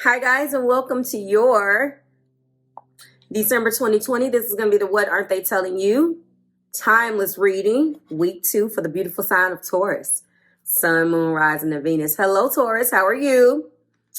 Hi guys, and welcome to your December 2020. This is going to be the What Aren't They Telling You? Timeless reading, week 2 for the beautiful sign of Taurus. Sun, Moon, Rising, and Venus. Hello Taurus, how are you?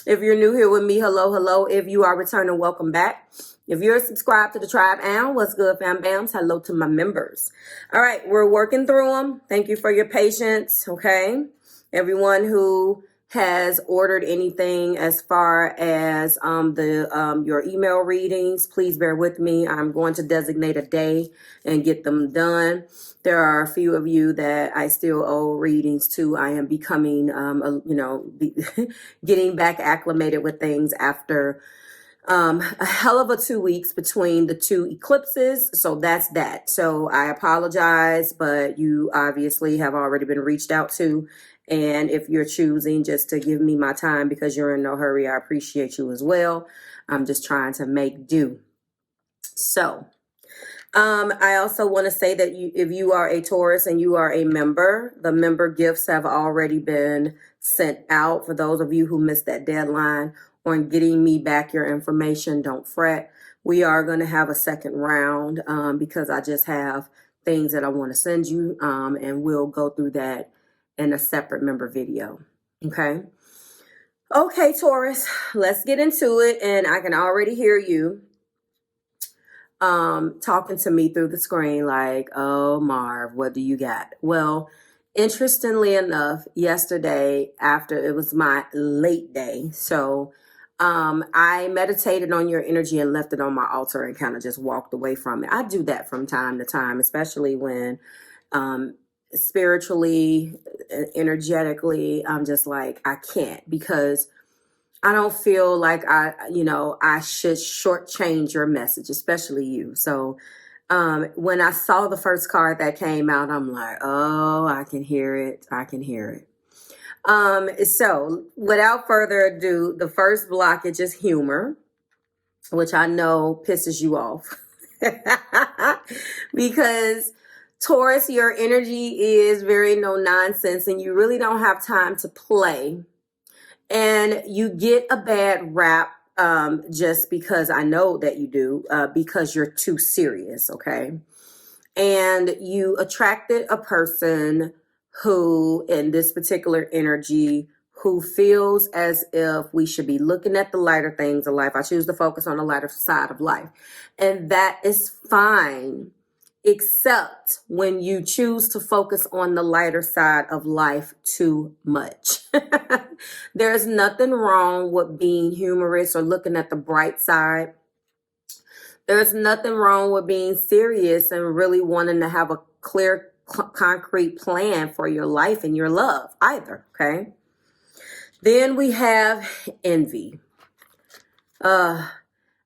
If you're new here with me, hello, hello. If you are returning, welcome back. If you're subscribed to the tribe, and what's good, fam bams? Hello to my members. All right, we're working through them. Thank you for your patience, okay? Everyone who has ordered anything as far as your email readings, please bear with me. I'm going to designate a day and get them done. There are a few of you that I still owe readings to. I am becoming, getting back acclimated with things after a hell of a 2 weeks between the 2 eclipses. So that's that. So I apologize, but you obviously have already been reached out to. And if you're choosing just to give me my time because you're in no hurry, I appreciate you as well. I'm just trying to make do. So I also want to say that if you are a Taurus and you are a member, the member gifts have already been sent out. For those of you who missed that deadline on getting me back your information, don't fret. We are going to have a second round because I just have things that I want to send you, and we'll go through that in a separate member video. Okay, Taurus, let's get into it. And I can already hear you talking to me through the screen like, oh, Marv, what do you got? Well, interestingly enough, yesterday after it was my late day, so I meditated on your energy and left it on my altar and kind of just walked away from it. I do that from time to time, especially when spiritually, energetically, I'm just like, I can't, because I don't feel like I should shortchange your message, especially you. So when I saw the first card that came out, I'm like, oh, I can hear it. I can hear it. So without further ado, the first blockage is humor, which I know pisses you off because Taurus, your energy is very no nonsense and you really don't have time to play. And you get a bad rap just because I know that you do, because you're too serious, okay? And you attracted a person who, in this particular energy, who feels as if we should be looking at the lighter things of life. I choose to focus on the lighter side of life. And that is fine, except when you choose to focus on the lighter side of life too much. There's nothing wrong with being humorous or looking at the bright side. There's nothing wrong with being serious and really wanting to have a clear, concrete plan for your life and your love either, okay? Then we have envy. I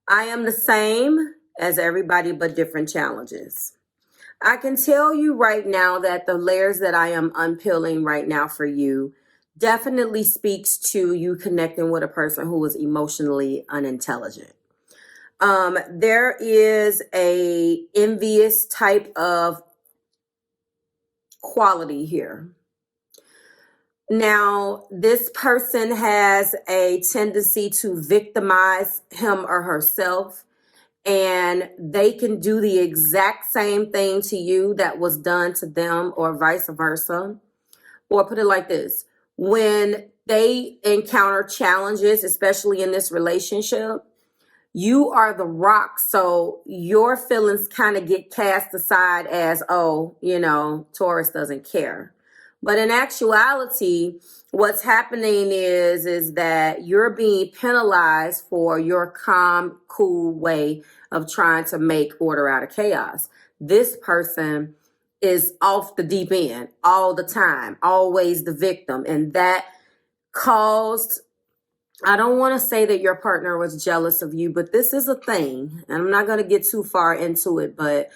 am the same as everybody, but different challenges. I can tell you right now that the layers that I am unpeeling right now for you definitely speaks to you connecting with a person who is emotionally unintelligent. There is a envious type of quality here. Now, this person has a tendency to victimize him or herself, and they can do the exact same thing to you that was done to them, or vice versa. Or put it like this: when they encounter challenges, especially in this relationship, you are the rock. So your feelings kind of get cast aside as, oh, Taurus doesn't care. But in actuality, what's happening is that you're being penalized for your calm, cool way of trying to make order out of chaos. This person is off the deep end all the time, always the victim. And that caused, I don't want to say that your partner was jealous of you, but this is a thing. And I'm not going to get too far into it, but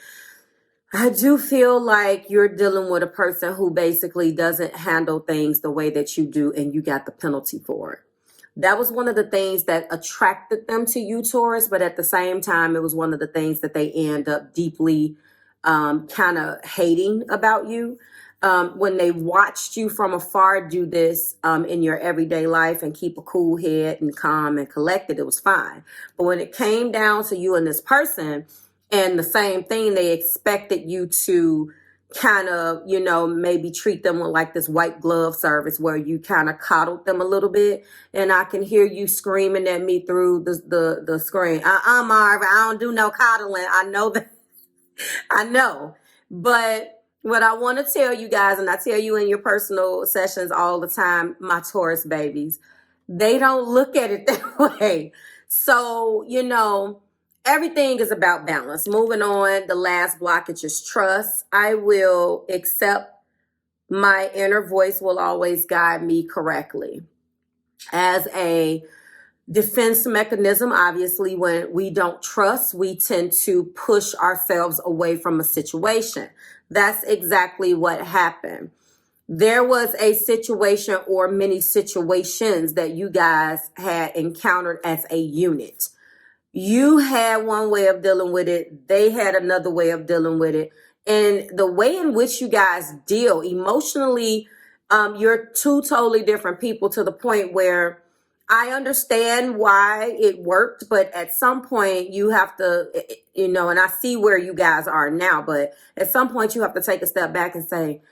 I do feel like you're dealing with a person who basically doesn't handle things the way that you do, and you got the penalty for it. That was one of the things that attracted them to you, Taurus, but at the same time, it was one of the things that they end up deeply kind of hating about you. when they watched you from afar do this in your everyday life and keep a cool head and calm and collected, it was fine. But when it came down to you and this person and the same thing, they expected you to kind of, you know, maybe treat them with like this white glove service where you kind of coddled them a little bit. And I can hear you screaming at me through the screen. Marv, I don't do no coddling. I know that. I know. But what I want to tell you guys, and I tell you in your personal sessions all the time, my Taurus babies, they don't look at it that way. So, you know, everything is about balance. Moving on, the last blockage is trust. I will accept my inner voice will always guide me correctly. As a defense mechanism, obviously, when we don't trust, we tend to push ourselves away from a situation. That's exactly what happened. There was a situation or many situations that you guys had encountered as a unit. You had one way of dealing with it. They had another way of dealing with it. And the way in which you guys deal emotionally, you're two totally different people, to the point where I understand why it worked, but at some point you have to, you know, and I see where you guys are now, but at some point you have to take a step back and say,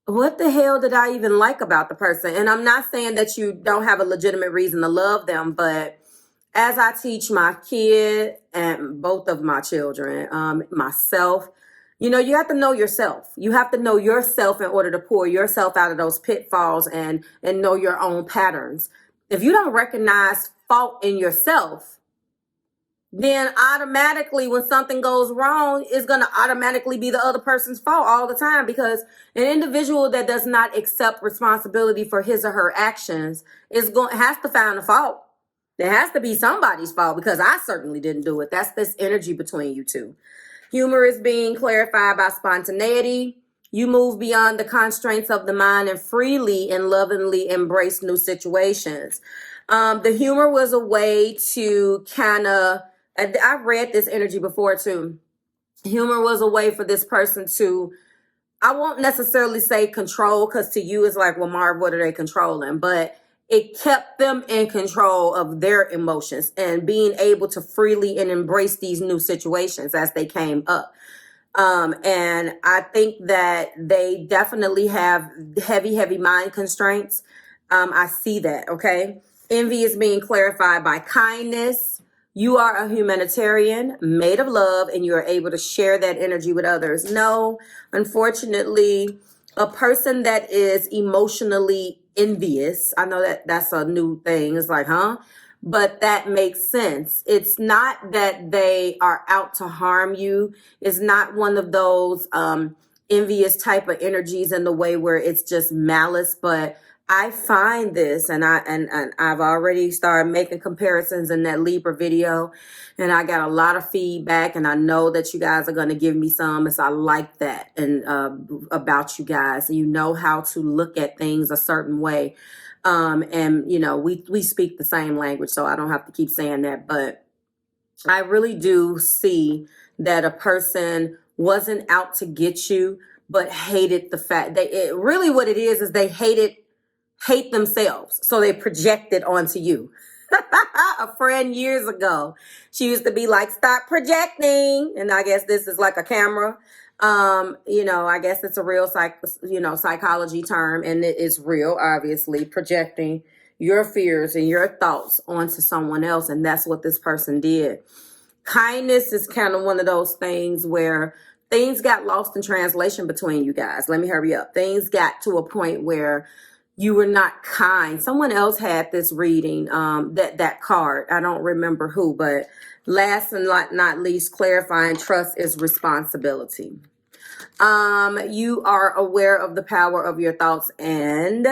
what the hell did I even like about the person? And I'm not saying that you don't have a legitimate reason to love them, but as I teach my kid and both of my children, myself, you know, you have to know yourself. You have to know yourself in order to pull yourself out of those pitfalls and know your own patterns. If you don't recognize fault in yourself, then automatically when something goes wrong, it's going to automatically be the other person's fault all the time, because an individual that does not accept responsibility for his or her actions has to find a fault. There has to be somebody's fault, because I certainly didn't do it. That's this energy between you two. Humor is being clarified by spontaneity. You move beyond the constraints of the mind and freely and lovingly embrace new situations. The humor was a way to kind of, I've read this energy before too. Humor was a way for this person to, I won't necessarily say control, because to you it's like, well, Marv, what are they controlling? But it kept them in control of their emotions and being able to freely and embrace these new situations as they came up. And I think that they definitely have heavy mind constraints. I see that. Okay. Envy is being clarified by kindness. You are a humanitarian made of love, and you are able to share that energy with others. No, unfortunately, a person that is emotionally envious, I know that that's a new thing. It's like, huh? But that makes sense. It's not that they are out to harm you. It's not one of those envious type of energies in the way where it's just malice. But I find this, and I've already started making comparisons in that Libra video, and I got a lot of feedback, and I know that you guys are going to give me some, as I like that, and about you guys. You know how to look at things a certain way. And you know, we speak the same language, so I don't have to keep saying that, but I really do see that a person wasn't out to get you, but hated the fact that really what it is they hate themselves. So they project it onto you. A friend years ago, she used to be like, stop projecting. And I guess this is like a camera. You know, I guess it's a real psychology term, and it is real, obviously, projecting your fears and your thoughts onto someone else. And that's what this person did. Kindness is kind of one of those things where things got lost in translation between you guys. Let me hurry up. Things got to a point where you were not kind. Someone else had this reading, that card. I don't remember who, but last and not least, clarifying trust is responsibility. You are aware of the power of your thoughts and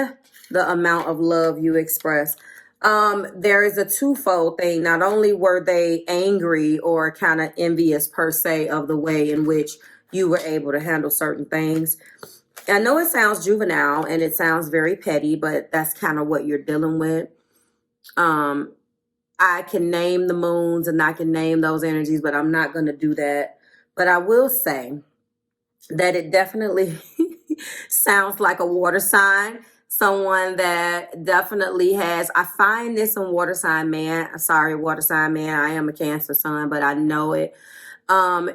the amount of love you express. There is a twofold thing. Not only were they angry or kind of envious per se of the way in which you were able to handle certain things. I know it sounds juvenile and it sounds very petty, but that's kind of what you're dealing with. I can name the moons and I can name those energies, but I'm not going to do that. But I will say that it definitely sounds like a water sign. Someone that definitely has, I find this in water sign man. Sorry, water sign man. I am a Cancer sun, but I know it.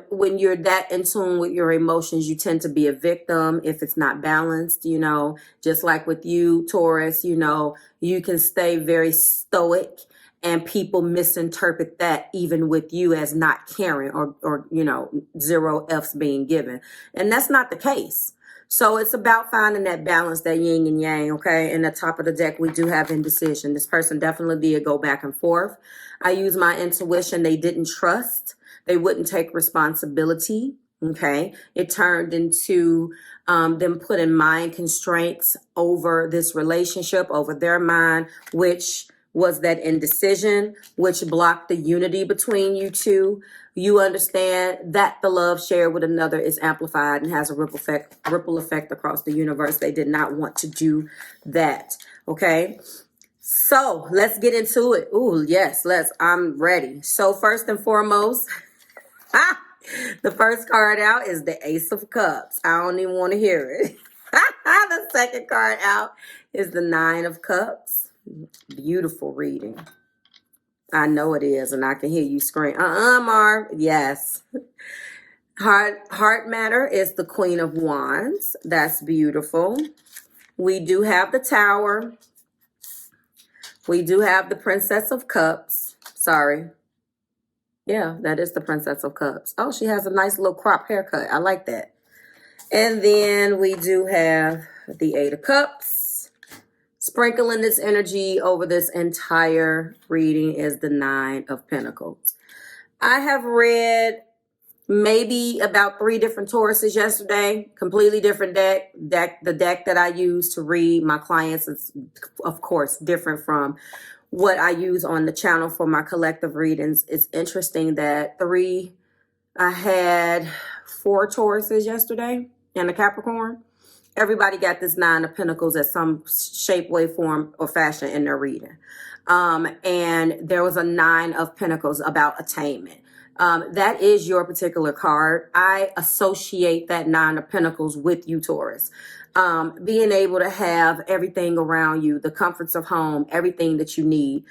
When you're that in tune with your emotions, you tend to be a victim if it's not balanced, you know, just like with you, Taurus, you know, you can stay very stoic and people misinterpret that even with you as not caring or, you know, zero F's being given. And that's not the case. So it's about finding that balance, that yin and yang, okay? And at the top of the deck, we do have indecision. This person definitely did go back and forth. I use my intuition. They didn't trust. They wouldn't take responsibility, okay? It turned into them putting mind constraints over this relationship, over their mind, which was that indecision, which blocked the unity between you two. You understand that the love shared with another is amplified and has a ripple effect across the universe. They did not want to do that, okay? So let's get into it. Ooh, yes, I'm ready. So first and foremost, the first card out is the Ace of Cups. I don't even want to hear it. The second card out is the Nine of Cups. Beautiful reading. I know it is, and I can hear you scream. Marv. Yes. Heart matter is the Queen of Wands. That's beautiful. We do have the Tower. We do have the Princess of Cups. Sorry. Yeah, that is the Princess of Cups. Oh, she has a nice little crop haircut. I like that. And then we do have the Eight of Cups. Sprinkling this energy over this entire reading is the Nine of Pentacles. I have read maybe about 3 different Tauruses yesterday. Completely different deck. The deck that I use to read my clients is, of course, different from what I use on the channel for my collective readings. It's interesting that I had 4 Tauruses yesterday and a Capricorn. Everybody got this Nine of Pentacles at some shape, way, form, or fashion in their reading. And there was a Nine of Pentacles about attainment. That is your particular card. I associate that Nine of Pentacles with you, Taurus. Being able to have everything around you, the comforts of home, everything that you need.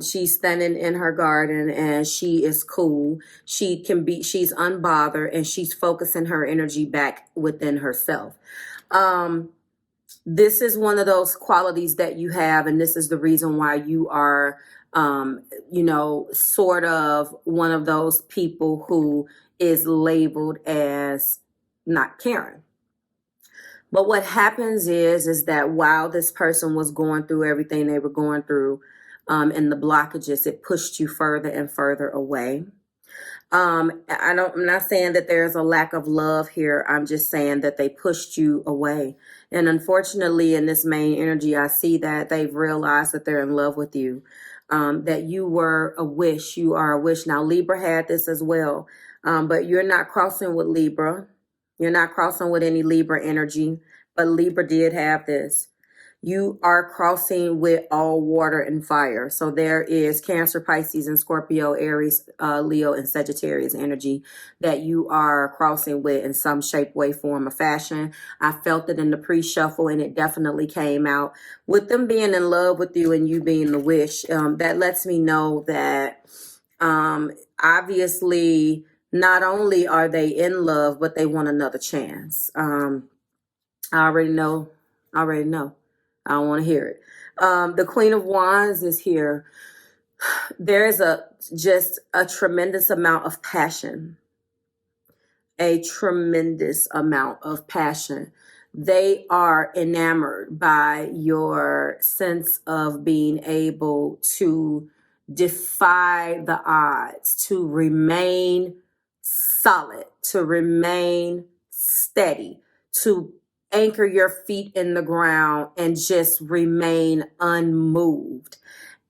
She's standing in her garden and she is cool. She's unbothered and she's focusing her energy back within herself. This is one of those qualities that you have, and this is the reason why you are, you know, sort of one of those people who is labeled as not caring. But what happens is that while this person was going through everything they were going through, and the blockages, it pushed you further and further away. I'm not saying that there's a lack of love here. I'm just saying that they pushed you away. And unfortunately, in this main energy, I see that they've realized that they're in love with you, that you were a wish. You are a wish. Now, Libra had this as well, but you're not crossing with Libra. You're not crossing with any Libra energy, but Libra did have this. You are crossing with all water and fire. So there is Cancer, Pisces, and Scorpio, Aries, Leo, and Sagittarius energy that you are crossing with in some shape, way, form, or fashion. I felt it in the pre-shuffle, and it definitely came out. With them being in love with you and you being the wish, that lets me know that obviously not only are they in love, but they want another chance. I already know. I don't want to hear it. The Queen of Wands is here. There is just a tremendous amount of passion. A tremendous amount of passion. They are enamored by your sense of being able to defy the odds, to remain solid, to remain steady, to anchor your feet in the ground and just remain unmoved.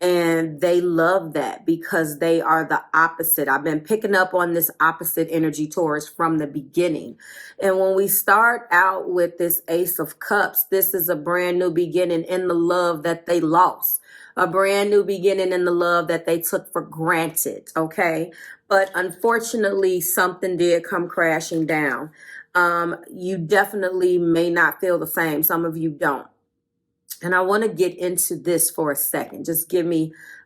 And they love that because they are the opposite. I've been picking up on this opposite energy, Taurus, from the beginning. And when we start out with this Ace of Cups, this is a brand new beginning in the love that they lost. A brand new beginning in the love that they took for granted, okay? But unfortunately, something did come crashing down. you definitely may not feel the same. Some of you don't. And I want to get into this for a second. Just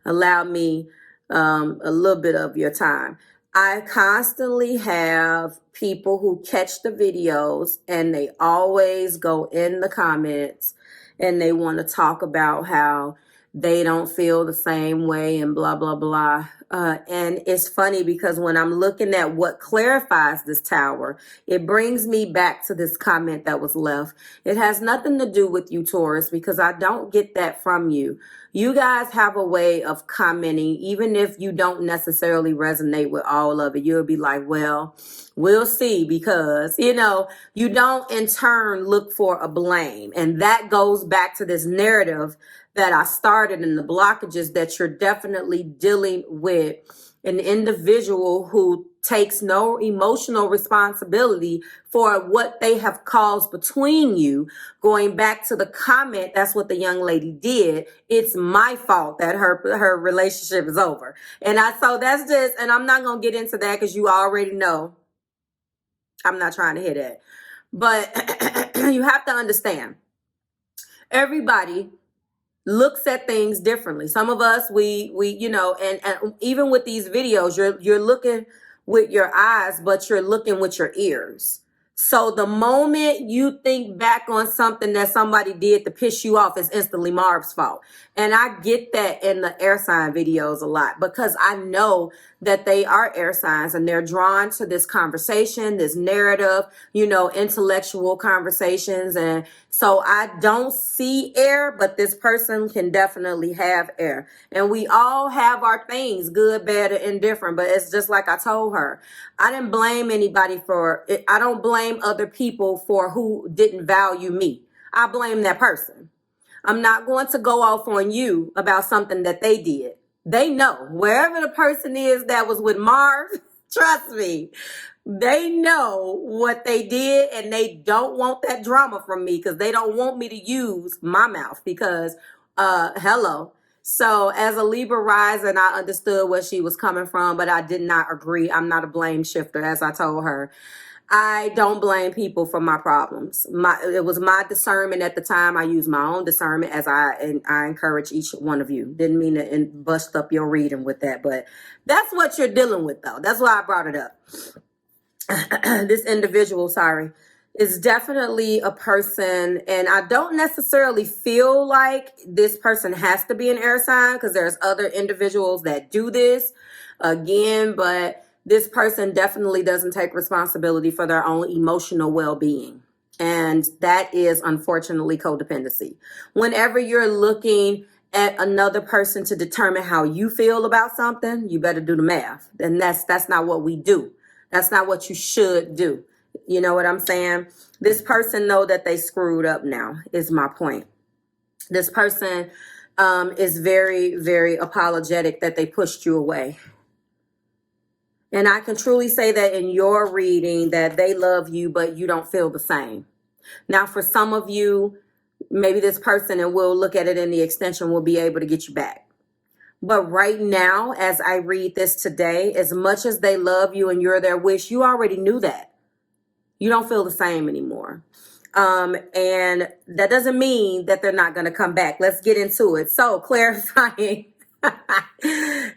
allow me a little bit of your time. I constantly have people who catch the videos and they always go in the comments and they want to talk about how they don't feel the same way and blah, blah, blah. And it's funny because when I'm looking at what clarifies this tower, it brings me back to this comment that was left. It has nothing to do with you, Taurus, because I don't get that from you. You guys have a way of commenting, even if you don't necessarily resonate with all of it. You'll be like, well, we'll see, because, you don't in turn look for a blame. And that goes back to this narrative that I started in the blockages, that you're definitely dealing with an individual who takes no emotional responsibility for what they have caused between you. Going back to the comment, that's what the young lady did. It's my fault that her relationship is over. And so that's just, and I'm not going to get into that because you already know I'm not trying to hit it. But you have to understand, everybody looks at things differently. Some of us, we and even with these videos, you're looking with your eyes, but you're looking with your ears. So the moment you think back on something that somebody did to piss you off, it's instantly Marb's fault. And I get that in the air sign videos a lot, because I know that they are air signs and they're drawn to this conversation, this narrative, intellectual conversations. And so I don't see air, but this person can definitely have air. And we all have our things, good, bad, or indifferent. But it's just like I told her, I didn't blame anybody for it. I don't blame other people for who didn't value me. I blame that person. I'm not going to go off on you about something that they did. They know wherever the person is that was with Marv, trust me, they know what they did, and they don't want that drama from me because they don't want me to use my mouth because, hello. So as a Libra rising, I understood where she was coming from, but I did not agree. I'm not a blame shifter, as I told her. I don't blame people for my problems. It was my discernment at the time. I used my own discernment, as I encourage each one of you. Didn't mean to bust up your reading with that, but that's what you're dealing with, though. That's why I brought it up. This individual, is definitely a person, and I don't necessarily feel like this person has to be an air sign, because there's other individuals that do this again, but this person definitely doesn't take responsibility for their own emotional well-being. And that is unfortunately codependency. Whenever you're looking at another person to determine how you feel about something, you better do the math. And that's not what we do. That's not what you should do. You know what I'm saying? This person know that they screwed up now, is my point. This person is very, very apologetic that they pushed you away. And I can truly say that in your reading, that they love you, but you don't feel the same. Now, for some of you, maybe this person, and we'll look at it in the extension, will be able to get you back. But right now, as I read this today, as much as they love you and you're their wish, you already knew that. You don't feel the same anymore. And that doesn't mean that they're not going to come back. Let's get into it. So clarifying.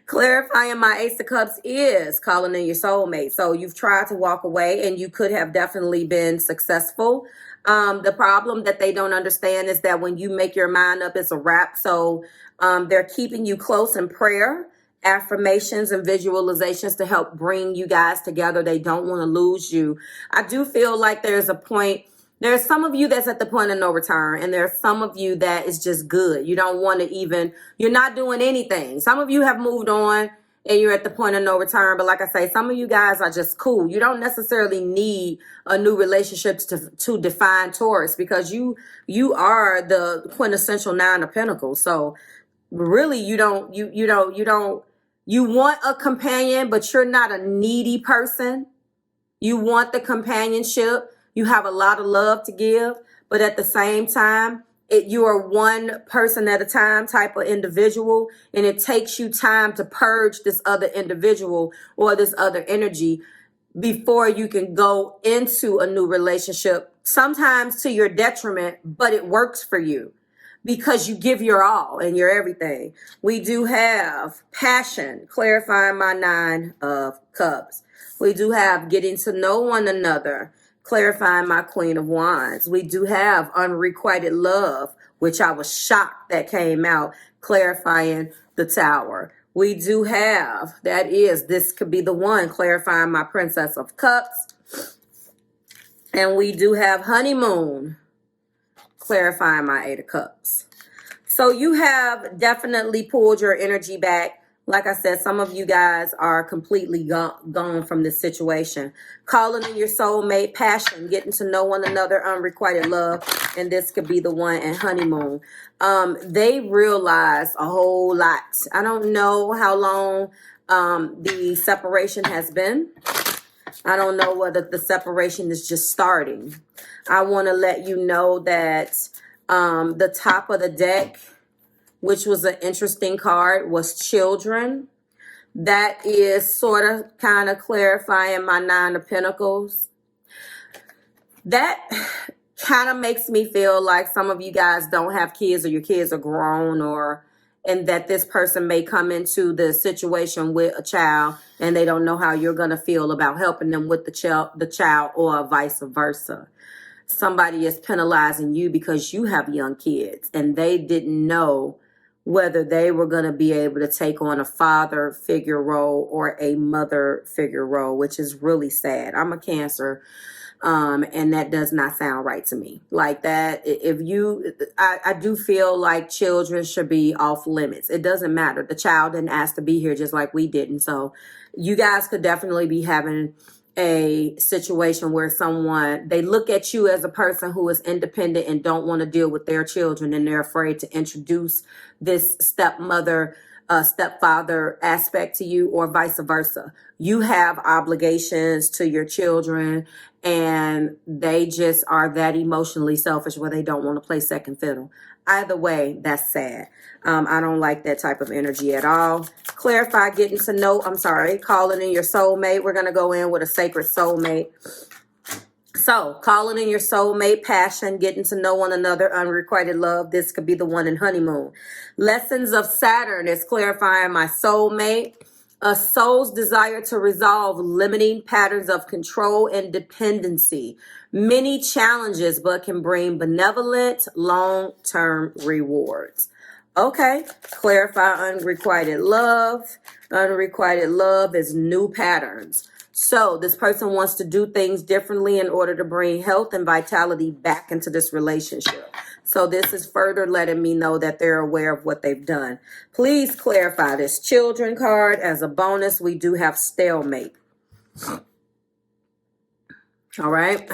Clarifying my Ace of Cups is calling in your soulmate. So you've tried to walk away and you could have definitely been successful. The problem that they don't understand is that when you make your mind up, it's a wrap. So they're keeping you close in prayer, affirmations, and visualizations to help bring you guys together. They don't want to lose you. I do feel like there's a point. There's some of you that's at the point of no return, and there's some of you that is just good. You don't want to even, you're not doing anything. Some of you have moved on and you're at the point of no return. But like I say, some of you guys are just cool. You don't necessarily need a new relationship to define Taurus, because you are the quintessential 9 of Pentacles. So really you want a companion, but you're not a needy person. You want the companionship. You have a lot of love to give, but at the same time, you are one person at a time type of individual, and it takes you time to purge this other individual or this other energy, before you can go into a new relationship, sometimes to your detriment, but it works for you because you give your all and your everything. We do have passion, clarifying my 9 of Cups. We do have getting to know one another, clarifying my Queen of Wands. We do have unrequited love, which I was shocked that came out, clarifying the Tower. We do have, this could be the one, clarifying my Princess of Cups. And we do have Honeymoon, clarifying my 8 of Cups. So you have definitely pulled your energy back. Like I said, some of you guys are completely gone from this situation. Calling in your soulmate, passion, getting to know one another, unrequited love, and this could be the one, and honeymoon. They realize a whole lot. I don't know how long the separation has been. I don't know whether the separation is just starting. I want to let you know that the top of the deck, which was an interesting card, was children. That is sort of kind of clarifying my 9 of Pentacles. That kind of makes me feel like some of you guys don't have kids, or your kids are grown, and that this person may come into the situation with a child and they don't know how you're going to feel about helping them with the child, or vice versa. Somebody is penalizing you because you have young kids and they didn't know whether they were going to be able to take on a father figure role or a mother figure role, which is really sad. I'm a Cancer, and that does not sound right to me. Like that, I do feel like children should be off limits. It doesn't matter. The child didn't ask to be here, just like we didn't. So you guys could definitely be having a situation where they look at you as a person who is independent and don't want to deal with their children, and they're afraid to introduce this stepfather aspect to you, or vice versa. You have obligations to your children and they just are that emotionally selfish where they don't want to play second fiddle. Either way, that's sad. I don't like that type of energy at all. Clarify, calling in your soulmate. We're going to go in with a sacred soulmate. So, calling in your soulmate, passion, getting to know one another, unrequited love. This could be the one, in honeymoon. Lessons of Saturn is clarifying my soulmate. A soul's desire to resolve limiting patterns of control and dependency. Many challenges, but can bring benevolent, long-term rewards. Okay, clarify unrequited love. Unrequited love is new patterns. So this person wants to do things differently in order to bring health and vitality back into this relationship. So this is further letting me know that they're aware of what they've done. Please clarify this children card. As a bonus, we do have stalemate. All right.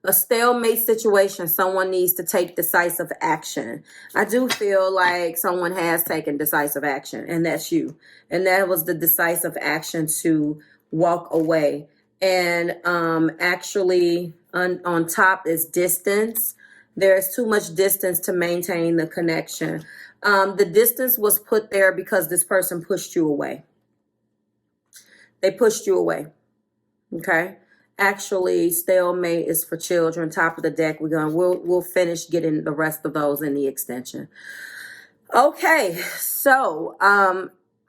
A stalemate situation. Someone needs to take decisive action. I do feel like someone has taken decisive action, and that's you. And that was the decisive action to walk away. And actually on top is distance. There's too much distance to maintain the connection. The distance was put there because this person pushed you away. They pushed you away. Okay. Actually, stalemate is for children. Top of the deck. We'll finish getting the rest of those in the extension. Okay. So,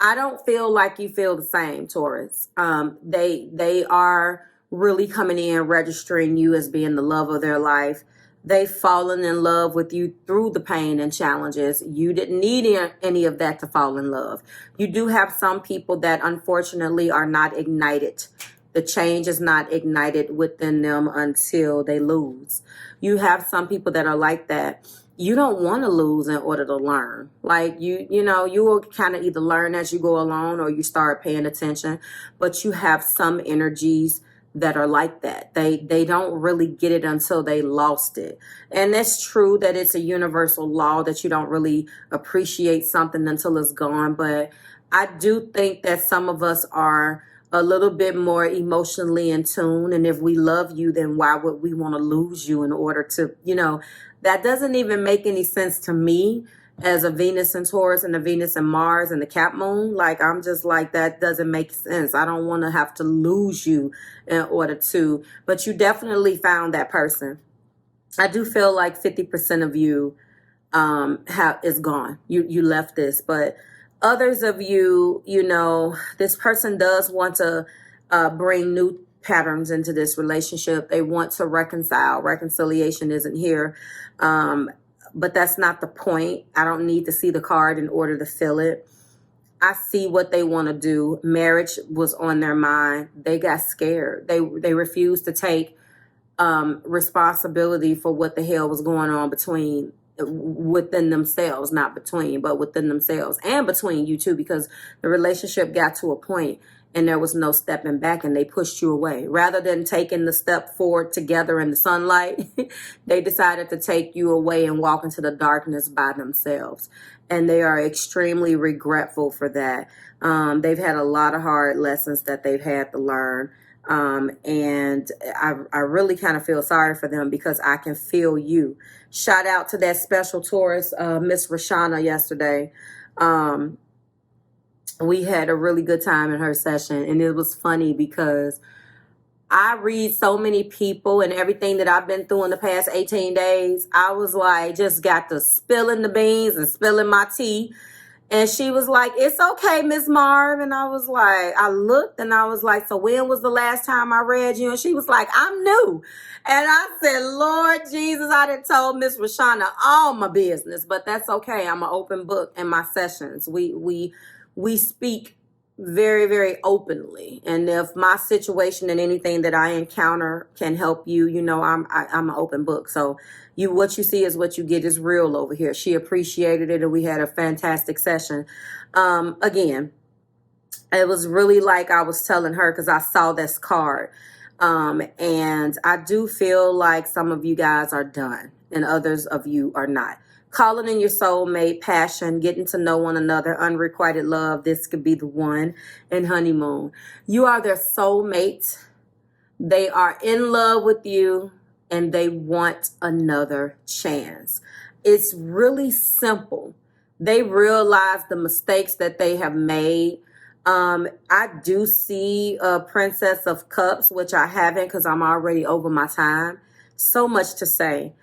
I don't feel like you feel the same, Taurus. They are really coming in, registering you as being the love of their life. They've fallen in love with you through the pain and challenges. You didn't need any of that to fall in love. You do have some people that unfortunately are not ignited. The change is not ignited within them until they lose. You have some people that are like that. You don't want to lose in order to learn. Like you will kind of either learn as you go along or you start paying attention. But you have some energies that are like that. They don't really get it until they lost it. And that's true that it's a universal law that you don't really appreciate something until it's gone. But I do think that some of us are a little bit more emotionally in tune. And if we love you, then why would we want to lose you in order to, that doesn't even make any sense to me. as a Venus and Taurus and a Venus and Mars and the Cap Moon. Like, I'm just like, that doesn't make sense. I don't want to have to lose you in order to, but you definitely found that person. I do feel like 50% of you is gone. You left this, but others of you, you know, this person does want to bring new patterns into this relationship. They want to reconcile. Reconciliation isn't here. But that's not the point. I don't need to see the card in order to feel it. I see what they want to do. Marriage was on their mind. They got scared. They refused to take responsibility for what the hell was going on within themselves, not between, but within themselves, and between you too, because the relationship got to a point and there was no stepping back, and they pushed you away. Rather than taking the step forward together in the sunlight, they decided to take you away and walk into the darkness by themselves. And they are extremely regretful for that. They've had a lot of hard lessons that they've had to learn. And I really kind of feel sorry for them, because I can feel you. Shout out to that special Taurus, Miss Rashana, yesterday. We had a really good time in her session, and it was funny because I read so many people, and everything that I've been through in the past 18 days, I was like, just got to spilling the beans and spilling my tea. And she was like, it's okay, Miss Marv. And I was like, I looked and I was like, so when was the last time I read you? And she was like, I'm new. And I said, Lord Jesus, I done told Miss Rashana all my business, but that's okay. I'm an open book in my sessions. We speak very, very openly. And if my situation and anything that I encounter can help you, you know, I'm an open book. So what you see is what you get. Is real over here. She appreciated it, and we had a fantastic session. Again, it was really like I was telling her, because I saw this card. And I do feel like some of you guys are done and others of you are not. Calling in your soulmate, passion, getting to know one another, unrequited love. This could be the one. And honeymoon. You are their soulmate. They are in love with you, and they want another chance. It's really simple. They realize the mistakes that they have made. I do see a Princess of Cups, which I haven't, because I'm already over my time. So much to say.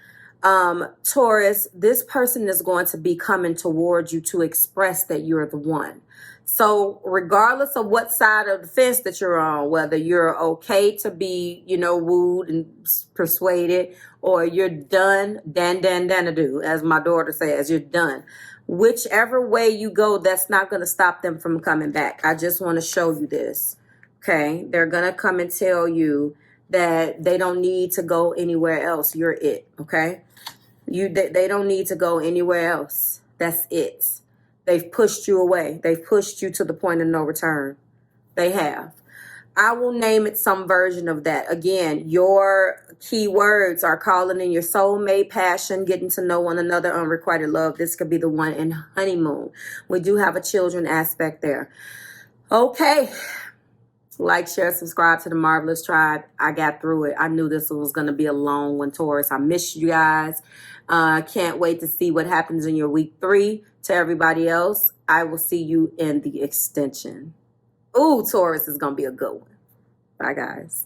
Taurus, this person is going to be coming towards you to express that you're the one. So regardless of what side of the fence that you're on, whether you're okay to be, you know, wooed and persuaded, or you're done, dan-dan-dan-a-do, as my daughter says, you're done. Whichever way you go, that's not going to stop them from coming back. I just want to show you this. Okay. They're going to come and tell you that they don't need to go anywhere else. You're it. Okay. They don't need to go anywhere else. That's it. They've pushed you away. They've pushed you to the point of no return. They have. I will name it some version of that. Again, your key words are calling in your soulmate, passion, getting to know one another, unrequited love. This could be the one. In honeymoon. We do have a children aspect there. Okay. Like, share, subscribe to the Marvelous Tribe. I got through it. I knew this was going to be a long one, Taurus. I miss you guys. Can't wait to see what happens in your week 3. To everybody else, I will see you in the extension. Ooh, Taurus is going to be a good one. Bye, guys.